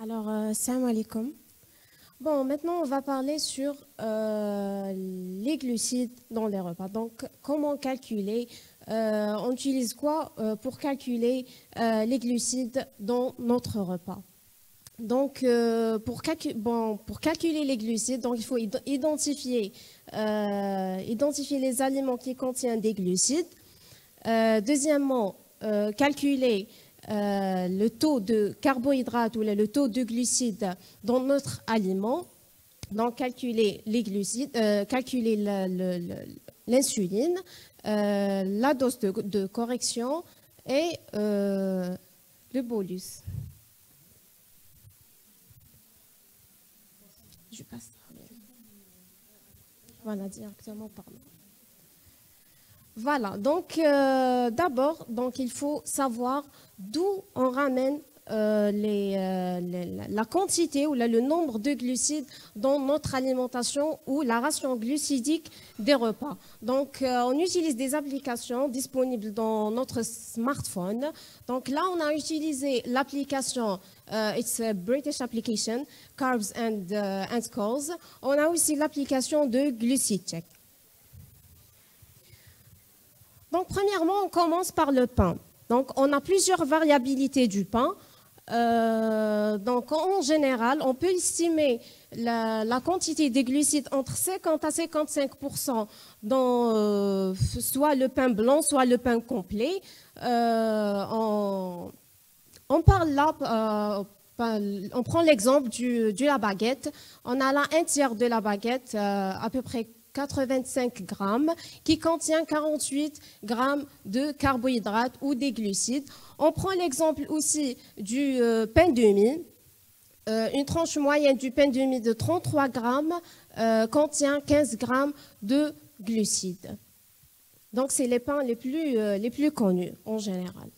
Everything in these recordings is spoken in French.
Salam alaikum. Bon, maintenant, on va parler sur les glucides dans les repas. Donc, comment calculer, on utilise quoi pour calculer les glucides dans notre repas? Donc, pour calculer les glucides, donc, il faut identifier les aliments qui contiennent des glucides. Deuxièmement, calculer le taux de carbohydrates ou le taux de glucides dans notre aliment. Donc, calculer les glucides, calculer l'insuline, la dose de correction et le bolus. Je passe. Voilà, directement, pardon. Voilà, donc d'abord, il faut savoir d'où on ramène la quantité ou le nombre de glucides dans notre alimentation ou la ration glucidique des repas. Donc, on utilise des applications disponibles dans notre smartphone. Donc là, on a utilisé l'application, it's a British application, Carbs and Scores. On a aussi l'application de GlucideCheck. Donc, premièrement, on commence par le pain. Donc, on a plusieurs variabilités du pain. Donc, en général, on peut estimer la quantité de glucides entre 50 à 55% dans soit le pain blanc, soit le pain complet. On parle là, on prend l'exemple de la baguette. On a là un tiers de la baguette, à peu près 85 grammes, qui contient 48 grammes de carbohydrates ou des glucides. On prend l'exemple aussi du pain de mie. Une tranche moyenne du pain de mie de 33 grammes contient 15 grammes de glucides. Donc, c'est les pains les plus connus en général.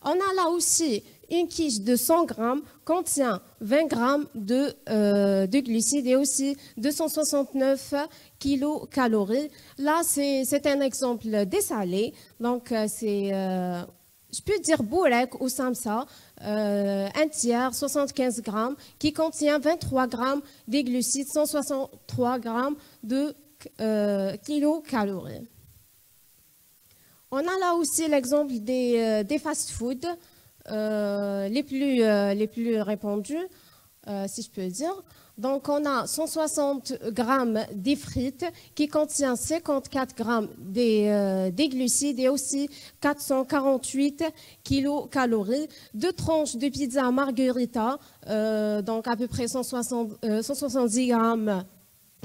On a là aussi une quiche de 100 grammes contient 20 grammes de glucides et aussi 269 kilocalories. Là, c'est un exemple dessalé. Donc, je peux dire bourek ou samsa, un tiers, 75 grammes, qui contient 23 grammes de glucides, 163 grammes de kilocalories. On a là aussi l'exemple des fast-foods les plus répandus, si je peux dire. Donc, on a 160 grammes de frites qui contient 54 grammes des glucides et aussi 448 kilocalories. 2 tranches de pizza margherita, donc à peu près 170 grammes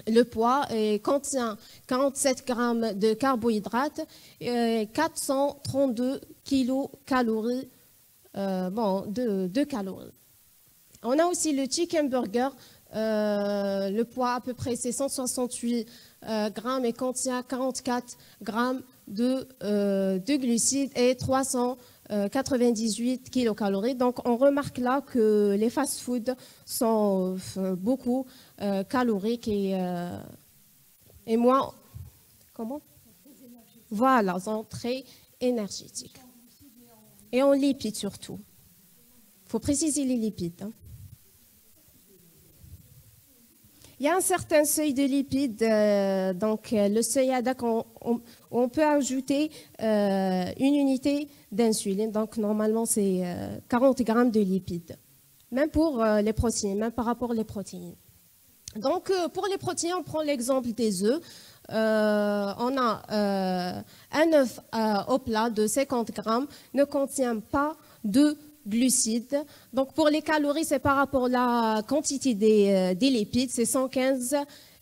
le poids, et contient 47 grammes de carbohydrates et 432 kilocalories. De calories. On a aussi le chicken burger, le poids à peu près c'est 168 grammes et contient 44 grammes de glucides et 398 kilocalories. Donc on remarque là que les fast-foods sont beaucoup caloriques et moins, comment? Voilà, sont très énergétiques. Et en lipides surtout. Il faut préciser les lipides. Il y a un certain seuil de lipides, donc le seuil ADAC, on peut ajouter une unité d'insuline. Donc normalement, c'est 40 grammes de lipides. Même pour les protéines, même par rapport aux protéines. Donc pour les protéines, on prend l'exemple des œufs. On a un œuf au plat de 50 grammes, ne contient pas de glucides. Donc pour les calories, c'est par rapport à la quantité des lipides, c'est 115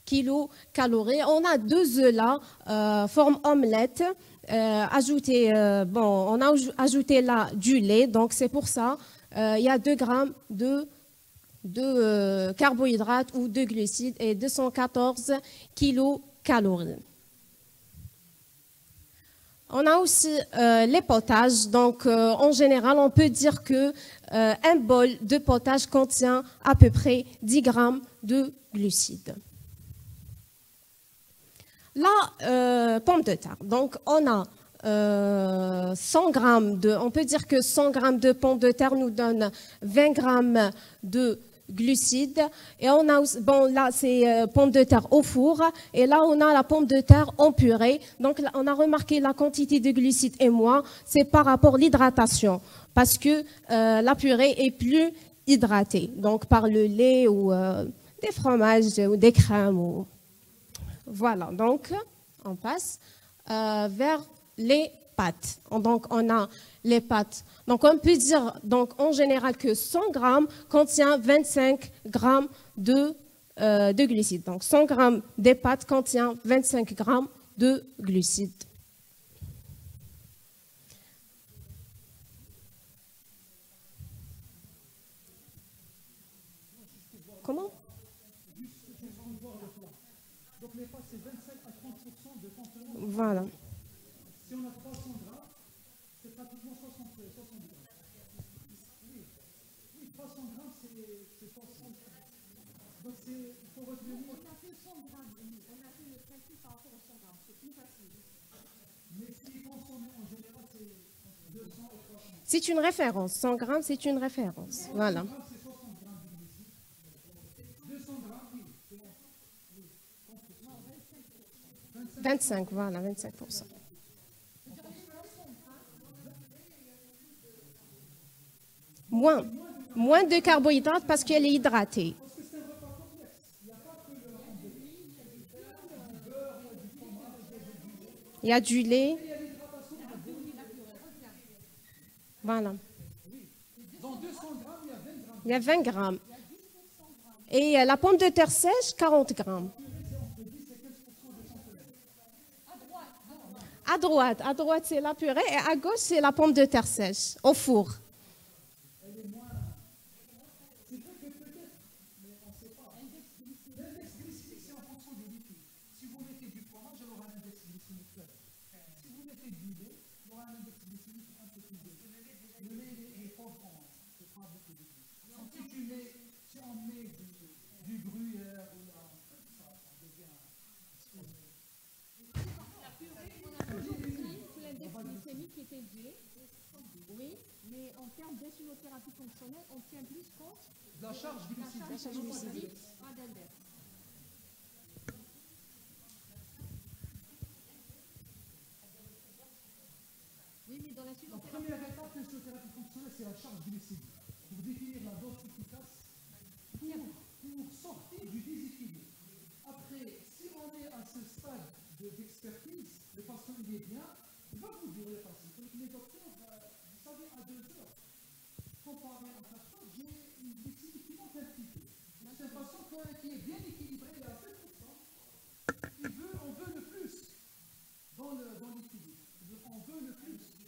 kilocalories. On a 2 œufs là, forme omelette. On a ajouté là du lait, donc c'est pour ça il y a 2 grammes de carbohydrates ou de glucides et 214 kilocalories. On a aussi les potages. Donc, en général, on peut dire que un bol de potage contient à peu près 10 grammes de glucides. Là, pomme de terre. Donc, on a 100 grammes on peut dire que 100 grammes de pommes de terre nous donne 20 grammes de glucides. Et on a, bon, là, c'est pommes de terre au four. Et là, on a la pomme de terre en purée. Donc, là, on a remarqué la quantité de glucides et moins. C'est par rapport à l'hydratation. Parce que la purée est plus hydratée. Donc, par le lait ou des fromages ou des crèmes. Voilà. Donc, on passe vers les pâtes. Donc, on a les pâtes. Donc, on peut dire donc, en général que 100 grammes contient 25 grammes de glucides. Donc, 100 grammes des pâtes contient 25 grammes de glucides. Comment? Voilà. Si on a 300 grammes, c'est pratiquement 60 grammes. Oui, 300 grammes, c'est 60 grammes. Donc, il faut retenir. On a fait 100 grammes, on a fait le calcul par rapport aux 100 grammes, c'est plus facile. Mais ce qui est consommé en général, c'est 200 et 300. C'est une référence. 100 grammes, c'est une référence. Voilà. 100 grammes, c'est 60 grammes de glucides. 200 grammes, oui. 25, voilà, 25%. Moins de carbohydrates parce qu'elle est hydratée. Il y a du lait. Voilà. Il y a 20 grammes. Et la pomme de terre sèche, 40 grammes. À droite c'est la purée et à gauche c'est la pomme de terre sèche au four. Oui, mais en termes d'insulothérapie fonctionnelle, on tient plus compte de la charge glycémique. Oui, mais dans la première étape de l'insulothérapie fonctionnelle, c'est la charge glycémique. Pour définir la dose efficace pour sortir du déséquilibre. Après, si on est à ce stade d'expertise, le patient il est bien, il va vous dire le patient. Les docteurs, vous savez, à 2 heures, comparé à 4 heures, j'ai une glycémie qui monte un petit peu. C'est un patient qui est bien équilibré, il est à 7%. On veut le plus dans l'équilibre. On veut le plus.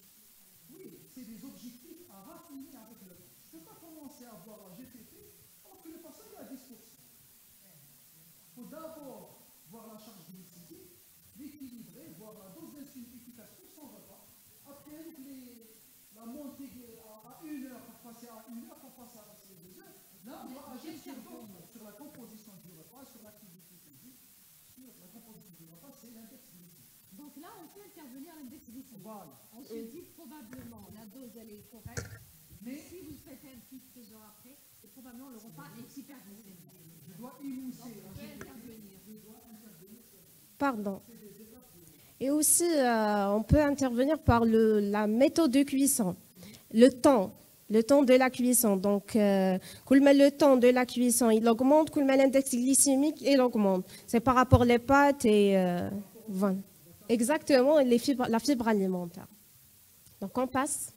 Oui, c'est des objectifs à raffiner avec le temps. Je ne peux pas commencer à avoir un GPP alors que le patient est à 10%. Il faut d'abord voir la charge glycémique, l'équilibrer, voir la dose d'insuline efficace pour son repas. Après, avec la montée à 1 heure, pour passer à 1 heure, pour passer à 2 heures, là, on va agir sur la composition du repas, sur l'activité physique, sur la composition du repas, c'est l'index glycémique. Donc là, on fait intervenir l'index glycémique. Voilà. On se dit probablement la dose, elle est correcte, mais si vous faites un petit 2 heures après, c'est probablement le repas est hyperglycémique. Je dois émousser. On peut intervenir. Pardon. Et aussi, on peut intervenir par la méthode de cuisson. Le temps de la cuisson. Donc, le temps de la cuisson, il augmente, l'index glycémique, il augmente. C'est par rapport aux pâtes et... voilà. Exactement, la fibre alimentaire. Donc, on passe.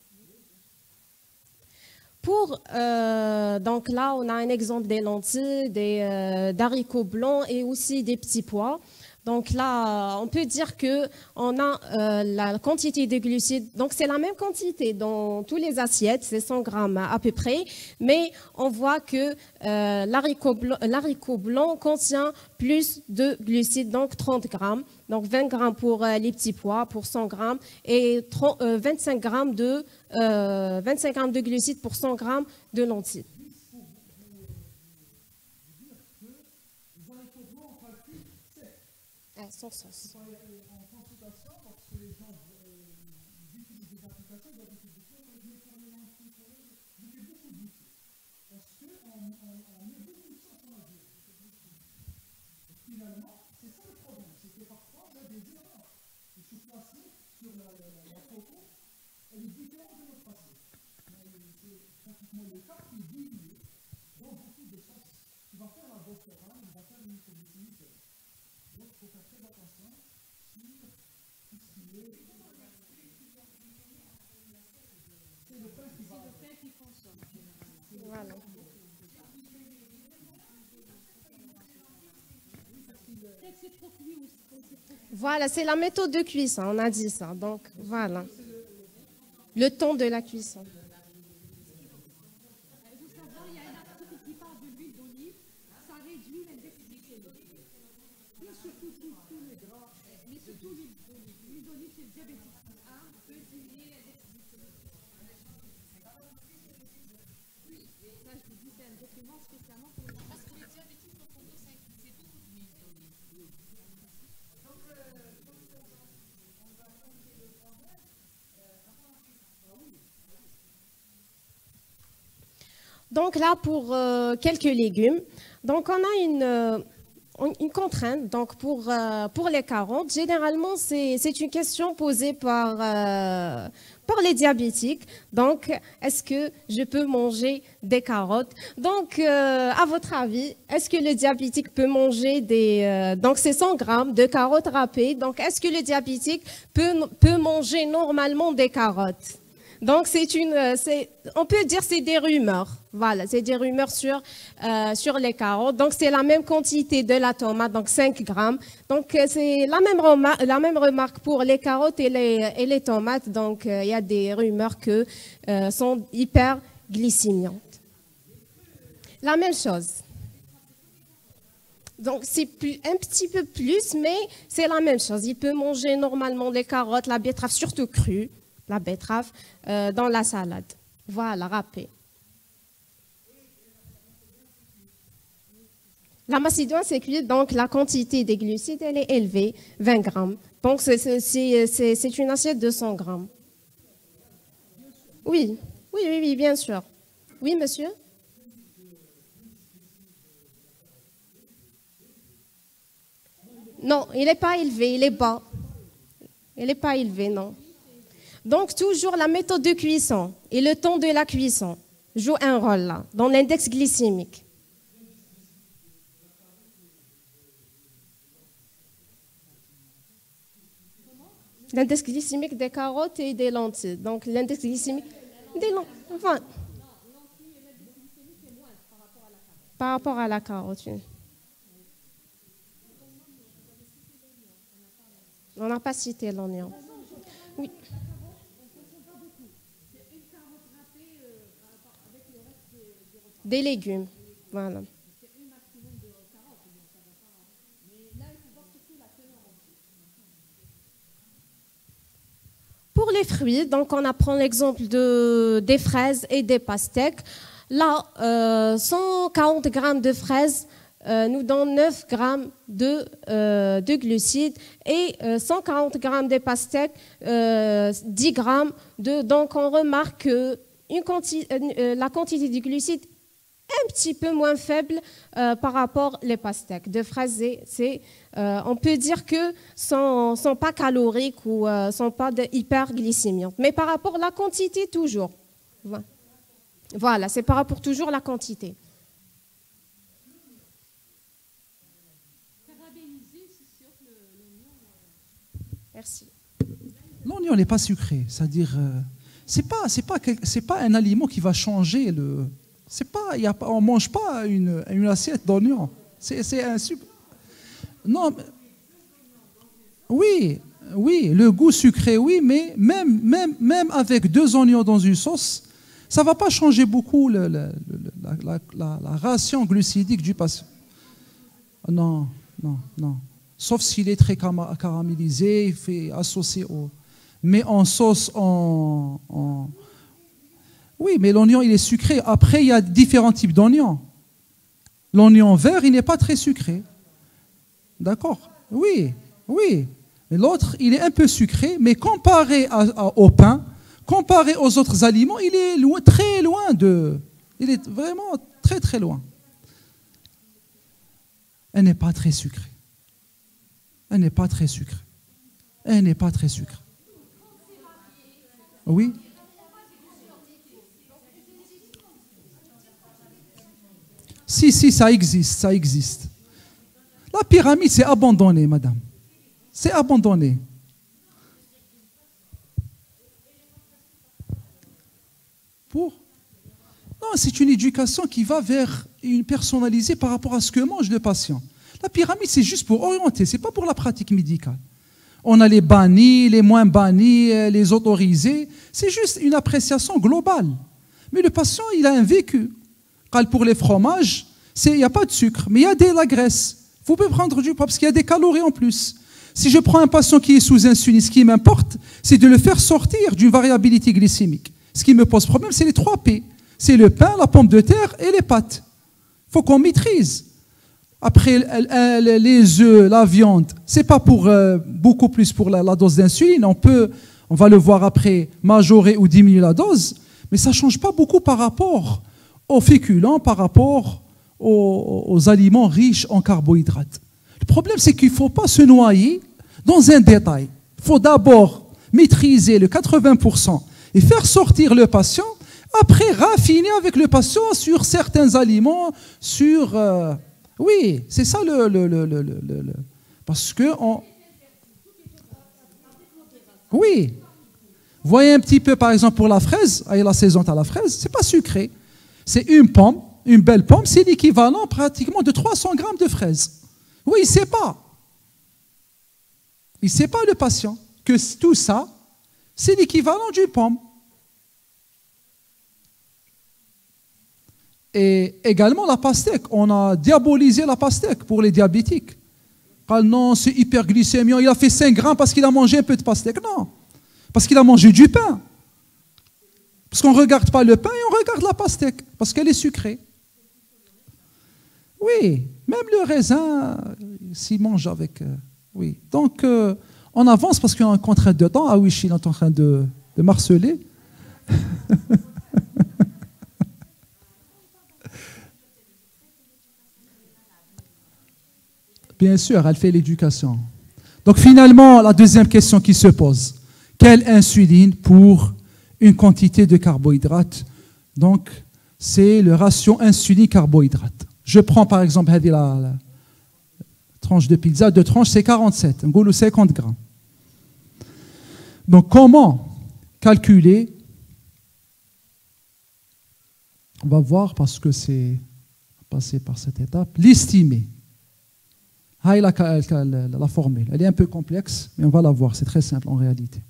Donc là, on a un exemple des lentilles, d'haricots blancs et aussi des petits pois. Donc là, on peut dire que on a la quantité de glucides. Donc c'est la même quantité dans tous les assiettes, c'est 100 grammes à peu près. Mais on voit que l'haricot blanc contient plus de glucides, donc 30 grammes. Donc 20 grammes pour les petits pois, pour 100 grammes, et 25 grammes de glucides pour 100 grammes de lentilles. Sans sauce. En consultation, lorsque les gens Voilà. Voilà, c'est la méthode de cuisson, on a dit ça. Donc, voilà. Le temps de la cuisson. Donc là, pour quelques légumes, donc on a une contrainte. Donc pour les carottes, généralement, c'est une question posée par les diabétiques. Donc, est-ce que je peux manger des carottes? Donc, à votre avis, est-ce que le diabétique peut manger donc c'est 100 grammes de carottes râpées. Donc, est-ce que le diabétique peut manger normalement des carottes? Donc, on peut dire c'est des rumeurs. Voilà, c'est des rumeurs sur les carottes. Donc, c'est la même quantité de la tomate, donc 5 grammes. Donc, c'est la même remarque pour les carottes et les tomates. Donc, il y a des rumeurs que sont hyper glycémiantes. La même chose. Donc, c'est un petit peu plus, mais c'est la même chose. Il peut manger normalement les carottes, la betterave, surtout crue. La betterave dans la salade. Voilà, râpée. La macédoine, c'est cuite, donc la quantité des glucides, elle est élevée, 20 grammes. Donc, c'est une assiette de 100 grammes. Oui, oui, oui, oui, bien sûr. Oui, monsieur? Non, il n'est pas élevé, il est bas. Il n'est pas élevé, non. Donc, toujours la méthode de cuisson et le temps de la cuisson jouent un rôle là, dans l'index glycémique. L'index glycémique des carottes et des lentilles. Donc, l'index glycémique des lentilles. Enfin, par rapport à la carotte. Oui. On n'a pas cité l'oignon. Oui. Des légumes. Voilà. Pour les fruits, donc on apprend l'exemple des fraises et des pastèques. Là, 140 grammes de fraises nous donne 9 grammes de glucides et 140 grammes de pastèques, 10 grammes de. Donc on remarque que la quantité de glucides un petit peu moins faible par rapport aux pastèques. De fraises, on peut dire que sont pas caloriques ou sont pas hyperglycémiantes. Mais par rapport à la quantité, toujours. Voilà, c'est par rapport toujours à la quantité. Merci. L'oignon n'est pas sucré, c'est-à-dire c'est pas un aliment qui va changer le. C'est pas, on mange pas une assiette d'oignons. C'est un super. Non, oui, oui, le goût sucré, oui, mais même avec 2 oignons dans une sauce, ça va pas changer beaucoup la ration glucidique du patient. Non, non, non. Sauf s'il est très caramélisé, il fait associé au. Mais en sauce, oui, mais l'oignon, il est sucré. Après, il y a différents types d'oignons. L'oignon vert, il n'est pas très sucré. D'accord? Oui, oui. Mais l'autre, il est un peu sucré, mais comparé au pain, comparé aux autres aliments, il est loin, très loin de... Il est vraiment très très loin. Elle n'est pas très sucrée. Elle n'est pas très sucrée. Elle n'est pas très sucrée. Oui. Si, ça existe, ça existe. La pyramide, c'est abandonné, madame. C'est abandonné. Pour? Non, c'est une éducation qui va vers une personnalisée par rapport à ce que mange le patient. La pyramide, c'est juste pour orienter, c'est pas pour la pratique médicale. On a les bannis, les moins bannis, les autorisés. C'est juste une appréciation globale. Mais le patient, il a un vécu. Pour les fromages, il n'y a pas de sucre, mais il y a de la graisse. Vous pouvez prendre du poids parce qu'il y a des calories en plus. Si je prends un patient qui est sous insuline, ce qui m'importe, c'est de le faire sortir d'une variabilité glycémique. Ce qui me pose problème, c'est les 3 P. C'est le pain, la pomme de terre et les pâtes. Il faut qu'on maîtrise. Après, les œufs, la viande, c'est pas pour beaucoup plus pour la dose d'insuline. On va le voir après, majorer ou diminuer la dose, mais ça ne change pas beaucoup par rapport aux féculents, par rapport aux aliments riches en carbohydrates. Le problème, c'est qu'il ne faut pas se noyer dans un détail. Il faut d'abord maîtriser le 80% et faire sortir le patient, après raffiner avec le patient sur certains aliments, sur... oui, c'est ça parce que... Oui. Voyez un petit peu, par exemple, pour la fraise, la saison à la fraise, c'est pas sucré. C'est une pomme, une belle pomme, c'est l'équivalent pratiquement de 300 grammes de fraises. Oui, il ne sait pas. Il ne sait pas, le patient, que tout ça, c'est l'équivalent d'une pomme. Et également la pastèque. On a diabolisé la pastèque pour les diabétiques. Non, c'est hyperglycémiant, il a fait 5 grammes parce qu'il a mangé un peu de pastèque. Non, parce qu'il a mangé du pain. Parce qu'on ne regarde pas le pain et on regarde la pastèque, parce qu'elle est sucrée. Oui, même le raisin, s'il mange avec... oui. Donc, on avance parce qu'il y a une contrainte de temps. Ah oui, Chine est en train de marceler. Bien sûr, elle fait l'éducation. Donc finalement, la deuxième question qui se pose, quelle insuline pour une quantité de carbohydrates? Donc, c'est le ratio insuline-carbohydrate. Je prends par exemple la tranche de pizza, 2 tranches, c'est 47, un goulot 50 grammes. Donc comment calculer? On va voir parce que c'est passé par cette étape. L'estimer. La formule, elle est un peu complexe, mais on va la voir, c'est très simple en réalité.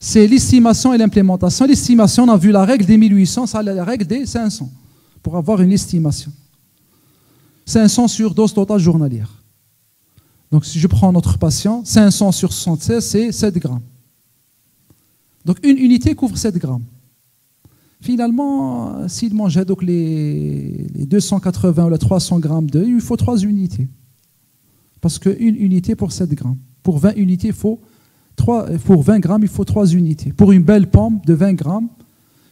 C'est l'estimation et l'implémentation. L'estimation, on a vu la règle des 1800, ça la règle des 500, pour avoir une estimation. 500 sur dose totale journalière. Donc si je prends notre patient, 500 sur 76, c'est 7 grammes. Donc une unité couvre 7 grammes. Finalement, s'il mangeait donc les 280 ou les 300 grammes d'œufs, il faut 3 unités. Parce qu'une unité pour 7 grammes. Pour 20 unités, pour 20 grammes, il faut 3 unités. Pour une belle pomme de 20 grammes,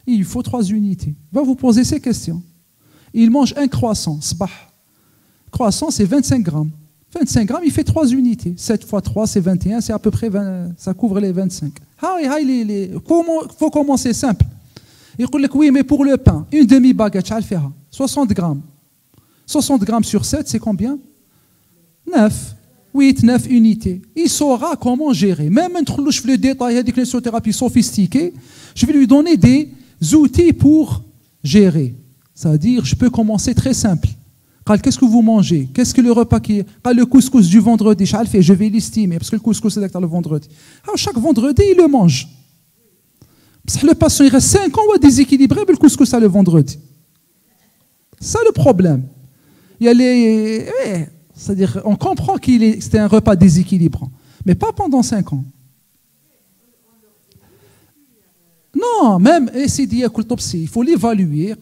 il faut 3 unités. Va vous poser ces questions. Il mange un croissant, sbah. Croissant, c'est 25 grammes. 25 grammes, il fait 3 unités. 7 fois 3, c'est 21, c'est à peu près 20, ça couvre les 25. Il faut commencer simple. Il dit oui, mais pour le pain, une demi-baguette, 60 grammes. 60 grammes sur 7, c'est combien? 9, 8, 9 unités. Il saura comment gérer. Même je fais le détail de kinésithérapie sophistiquée, je vais lui donner des outils pour gérer. C'est-à-dire, je peux commencer très simple. Qu'est-ce que vous mangez? Qu'est-ce que le repas qui est? Le couscous du vendredi, je vais l'estimer, parce que le couscous, c'est le vendredi. Chaque vendredi, il le mange. Le patient, il reste 5 ans à déséquilibrer, mais le couscous, c'est le vendredi. C'est le problème. Il y a les... C'est-à-dire, on comprend que c'était un repas déséquilibrant, mais pas pendant 5 ans. Non, même il faut l'évaluer.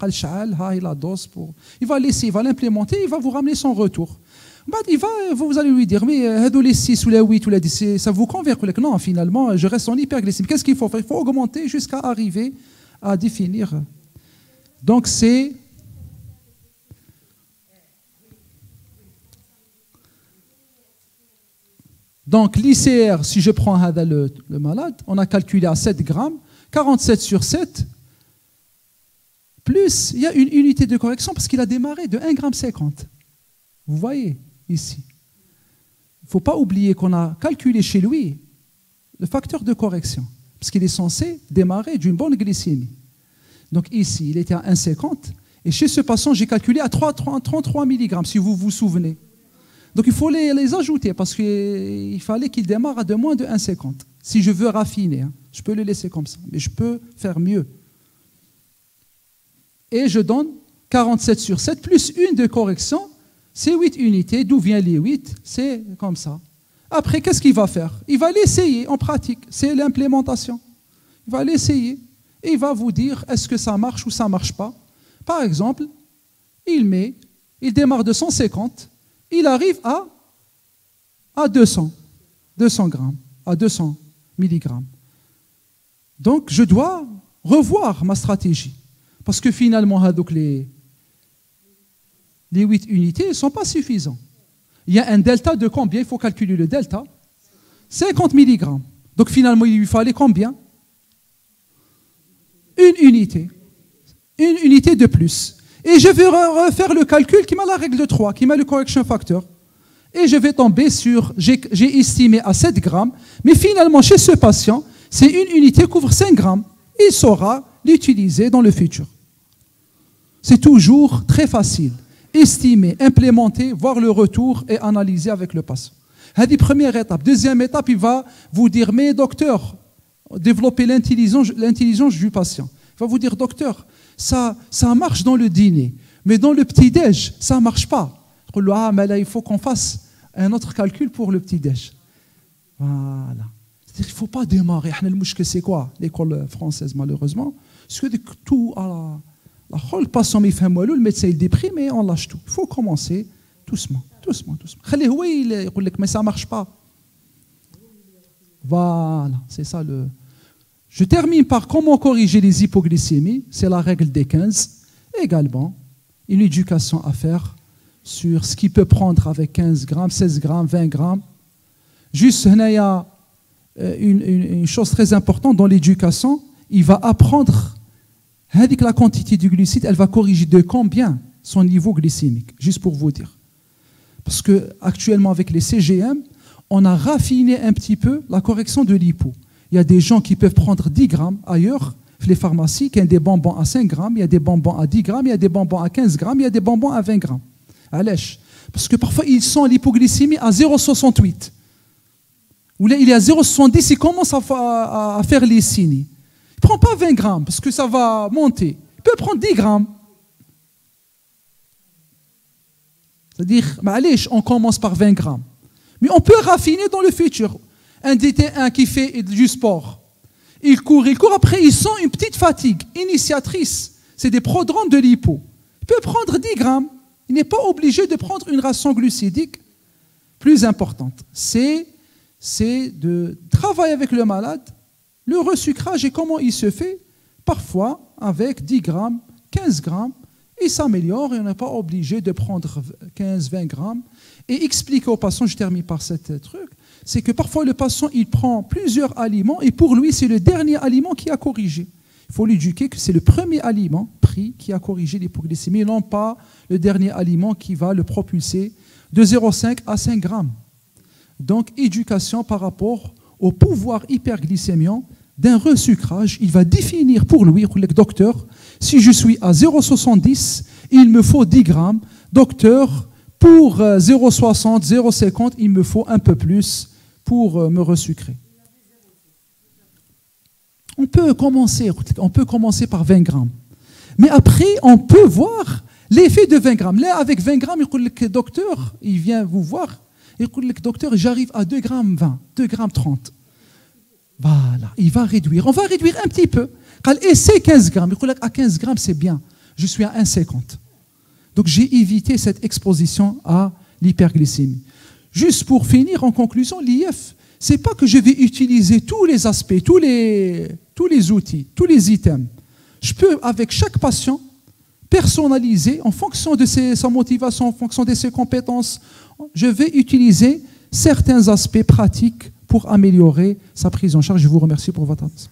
Il va laisser, il va l'implémenter, il va vous ramener son retour. Vous allez lui dire, mais les 6 ou les 8 ou les 10, ça vous convient? Non, finalement, je reste en hyperglycémie. Qu'est-ce qu'il faut faire? Il faut augmenter jusqu'à arriver à définir. Donc, c'est... Donc, l'ICR, si je prends le malade, on a calculé à 7 grammes, 47 sur 7, plus, il y a une unité de correction parce qu'il a démarré de 1,50 g. Vous voyez ici. Il ne faut pas oublier qu'on a calculé chez lui le facteur de correction, parce qu'il est censé démarrer d'une bonne glycémie. Donc ici, il était à 1,50 g, et chez ce patient, j'ai calculé à 33 mg, si vous vous souvenez. Donc il faut les ajouter, parce qu'il fallait qu'il démarre à moins de 1,50 g. Si je veux raffiner, je peux le laisser comme ça, mais je peux faire mieux. Et je donne 47 sur 7, plus une de correction, c'est 8 unités. D'où viennent les 8? C'est comme ça. Après, qu'est-ce qu'il va faire? Il va l'essayer en pratique. C'est l'implémentation. Il va l'essayer. Et il va vous dire, est-ce que ça marche ou ça ne marche pas? Par exemple, il démarre de 150, il arrive à 200 grammes, à 200 milligrammes. Donc, je dois revoir ma stratégie. Parce que finalement, les 8 unités ne sont pas suffisants. Il y a un delta de combien? Il faut calculer le delta. 50 mg. Donc finalement, il lui fallait combien? Une unité. Une unité de plus. Et je vais refaire le calcul qui m'a la règle de 3, qui m'a le correction factor. Et je vais tomber sur, j'ai estimé à 7 grammes, mais finalement, chez ce patient, c'est une unité couvre 5 grammes. Il saura l'utiliser dans le futur. C'est toujours très facile. Estimer, implémenter, voir le retour et analyser avec le patient. C'est la première étape. Deuxième étape, il va vous dire, mais docteur, développer l'intelligence du patient. Il va vous dire, docteur, ça marche dans le dîner, mais dans le petit-déj, ça ne marche pas. Mais là, il faut qu'on fasse un autre calcul pour le petit-déj. Voilà. Il ne faut pas démarrer. C'est quoi l'école française, malheureusement? Parce que tout à le patient, le médecin il déprime et on lâche tout. Il faut commencer doucement. Mais ça ne marche pas. Voilà, c'est ça le... Je termine par comment corriger les hypoglycémies. C'est la règle des 15. Également, une éducation à faire sur ce qu'il peut prendre avec 15 grammes, 16 grammes, 20 grammes. Juste, il y a une chose très importante dans l'éducation. Il va apprendre la quantité du glucide, elle va corriger de combien son niveau glycémique, juste pour vous dire. Parce qu'actuellement, avec les CGM, on a raffiné un petit peu la correction de l'hypo. Il y a des gens qui peuvent prendre 10 grammes ailleurs, les pharmacies, qui ont des bonbons à 5 grammes, il y a des bonbons à 10 grammes, il y a des bonbons à 15 grammes, il y a des bonbons à 20 grammes. Allèche. Parce que parfois, ils sont l'hypoglycémie à 0,68. Ou là, il est à 0,70, il commence à faire les signes. Il ne prend pas 20 grammes, parce que ça va monter. Il peut prendre 10 grammes. C'est-à-dire, on commence par 20 grammes. Mais on peut raffiner dans le futur. Un DT1 qui fait du sport, il court, après il sent une petite fatigue initiatrice. C'est des prodromes de l'hypo. Il peut prendre 10 grammes. Il n'est pas obligé de prendre une ration glucidique plus importante. C'est de travailler avec le malade, le resucrage et comment il se fait. Parfois, avec 10 grammes, 15 grammes, il s'améliore et on n'est pas obligé de prendre 15-20 grammes. Et expliquer au patient, je termine par ce truc, c'est que parfois le patient, il prend plusieurs aliments et pour lui, c'est le dernier aliment qui a corrigé. Il faut l'éduquer que c'est le premier aliment pris qui a corrigé l'hypoglycémie, non pas le dernier aliment qui va le propulser de 0,5 à 5 grammes. Donc, éducation par rapport au pouvoir hyperglycémiant d'un resucrage. Il va définir pour lui, le docteur, si je suis à 0,70, il me faut 10 grammes. Docteur, pour 0,60, 0,50, il me faut un peu plus pour me resucrer. On peut commencer par 20 grammes. Mais après, on peut voir l'effet de 20 grammes. Là, avec 20 grammes, le docteur, il vient vous voir. Il dit, le docteur, j'arrive à 2 grammes 20, 2 grammes 30. Voilà, il va réduire. On va réduire un petit peu. Et c'est 15 grammes. Il dit, à 15 grammes, c'est bien. Je suis à 1,50. Donc, j'ai évité cette exposition à l'hyperglycémie. Juste pour finir, en conclusion, l'IF, c'est pas que je vais utiliser tous les aspects, tous les outils, tous les items. Je peux, avec chaque patient, personnaliser en fonction de sa motivation, en fonction de ses compétences. Je vais utiliser certains aspects pratiques pour améliorer sa prise en charge. Je vous remercie pour votre attention.